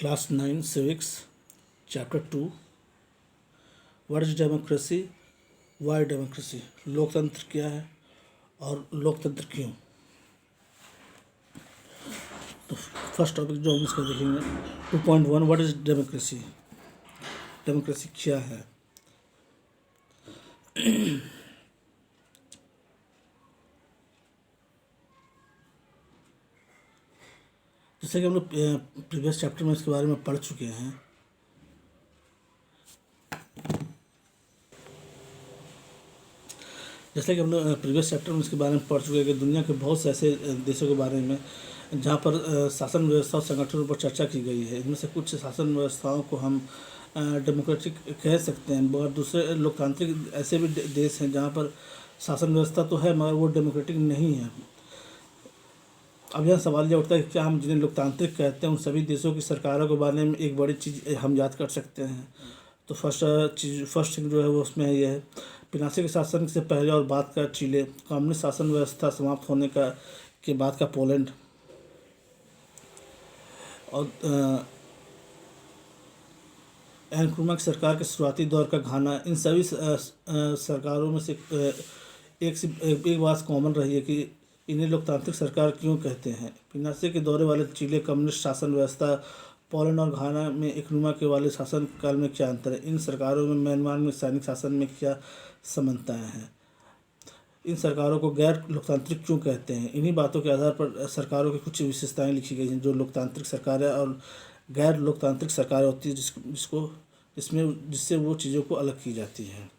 Class 9 civics chapter 2 what is democracy, Y democracy, लोकतंत्र क्या है और लोकतंत्र क्यों। तो फर्स्ट टॉपिक जो हम इसका देखेंगे 2.1 व्हाट इज डेमोक्रेसी, डेमोक्रेसी क्या है। जैसे कि हम लोग प्रीवियस चैप्टर में इसके बारे में पढ़ चुके हैं। जैसे कि हम लोग प्रीवियस चैप्टर में इसके बारे में पढ़ चुके हैं कि दुनिया के बहुत से ऐसे देशों के बारे में जहाँ पर शासन व्यवस्था और संगठनों पर चर्चा की गई है। इनमें से कुछ शासन व्यवस्थाओं को हम डेमोक्रेटिक कह सकते हैं, मगर दूसरे लोकतांत्रिक ऐसे भी देश हैं जहाँ पर शासन व्यवस्था तो है मगर वो डेमोक्रेटिक नहीं है। अब यह सवाल यह उठता है कि क्या हम जिन्हें लोकतांत्रिक कहते हैं उन सभी देशों की सरकारों के बारे में एक बड़ी चीज़ हम याद कर सकते हैं। तो फर्स्ट थिंग जो है वो उसमें ये है, पिनासे के शासन से पहले और बाद का चिले, कम्युनिस्ट शासन व्यवस्था समाप्त होने के बाद का पोलैंड और एनक्रुमा की सरकार के शुरुआती दौर का घाना। इन सभी सरकारों में से एक बात कॉमन रही है कि इन्हें लोकतांत्रिक सरकार क्यों कहते हैं। पिनासे के दौरे वाले चिले कम्युनिस्ट शासन व्यवस्था, पोलैंड और घाना में एनक्रुमा के वाले शासन काल में क्या अंतर है। इन सरकारों में म्यांमार में सैनिक शासन में क्या समानताएं हैं। इन सरकारों को गैर लोकतांत्रिक क्यों कहते हैं। इन्हीं बातों के आधार पर सरकारों की कुछ विशेषताएं लिखी गई हैं जो लोकतांत्रिक सरकार है और गैर लोकतांत्रिक सरकार होती है जिससे वो चीज़ों को अलग की जाती है।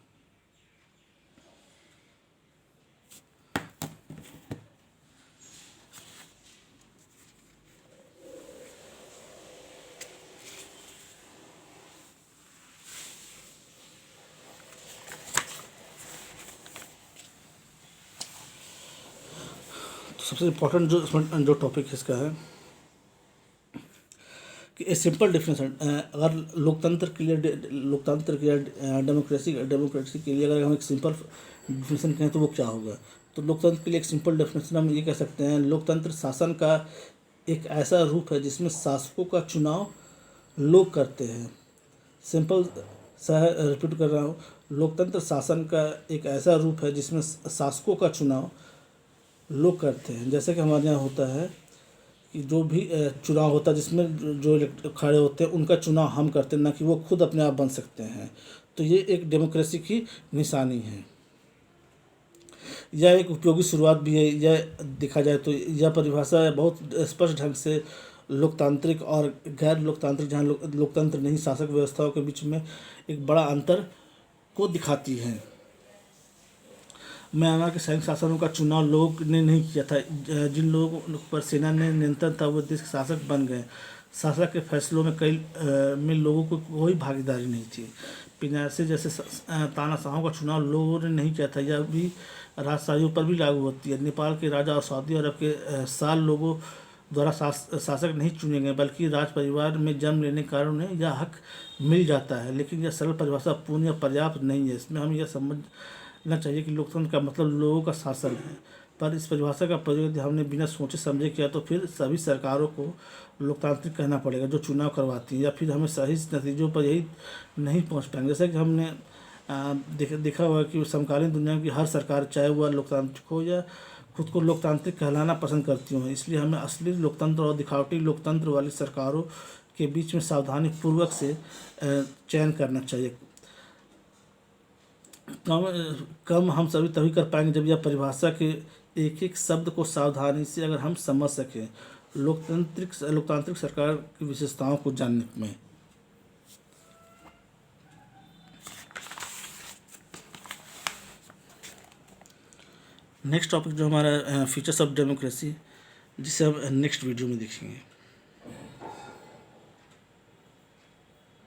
सबसे इम्पोर्टेंट जो टॉपिक इसका है कि ए सिंपल डेफिनेशन, अगर लोकतंत्र के लिए डेमोक्रेसी के लिए अगर हम एक सिंपल डेफिनेशन कहें तो वो क्या होगा। तो लोकतंत्र के लिए एक सिंपल डेफिनेशन हम ये कह सकते हैं, लोकतंत्र शासन का एक ऐसा रूप है जिसमें शासकों का चुनाव लोग करते हैं। सिंपल सा रिपीट कर रहा हूँ, लोकतंत्र शासन का एक ऐसा रूप है जिसमें शासकों का चुनाव लोग करते हैं। जैसे कि हमारे यहाँ होता है कि जो भी चुनाव होता है जिसमें जो खड़े होते हैं उनका चुनाव हम करते हैं, ना कि वो खुद अपने आप बन सकते हैं। तो ये एक डेमोक्रेसी की निशानी है। यह एक उपयोगी शुरुआत भी है। यह देखा जाए तो यह परिभाषा बहुत स्पष्ट ढंग से लोकतांत्रिक और गैर लोकतांत्रिक, जहाँ लोकतंत्र नहीं शासक व्यवस्थाओं के बीच में एक बड़ा अंतर को दिखाती है। म्यांमार के सैनिक शासनों का चुनाव लोगों ने नहीं किया था। जिन लोगों पर सेना ने नियंत्रण था वो देश के शासक बन गए। शासक के फैसलों में में लोगों को कोई भागीदारी नहीं थी। पिनासे जैसे तानाशाहों का चुनाव लोगों ने नहीं किया था। यह भी राजशाहियों पर भी लागू होती है। नेपाल के राजा और सऊदी अरब के साल लोगों द्वारा शासक नहीं चुने गए बल्कि राज परिवार में जन्म लेने के कारण उन्हें यह हक मिल जाता है। लेकिन यह सरल परिभाषा पूर्ण या पर्याप्त नहीं है। इसमें हम यह समझना चाहिए कि लोकतंत्र का मतलब लोगों का शासन है, पर इस परिभाषा का प्रयोग यदि हमने बिना सोचे समझे किया तो फिर सभी सरकारों को लोकतांत्रिक कहना पड़ेगा जो चुनाव करवाती है, या फिर हमें सही नतीजों पर यही नहीं पहुंच पाएंगे। जैसे कि हमने देखा हुआ कि समकालीन दुनिया की हर सरकार चाहे वह लोकतांत्रिक हो या खुद को लोकतांत्रिक कहलाना पसंद करती हूँ। इसलिए हमें असली लोकतंत्र और दिखावटी लोकतंत्र वाली सरकारों के बीच में सावधानी पूर्वक से चयन करना चाहिए। कम हम सभी तभी कर पाएंगे जब यह परिभाषा के एक एक शब्द को सावधानी से अगर हम समझ सकें लोकतांत्रिक सरकार की विशेषताओं को जानने में। नेक्स्ट टॉपिक जो हमारा फीचर्स ऑफ डेमोक्रेसी, जिसे हम नेक्स्ट वीडियो में देखेंगे।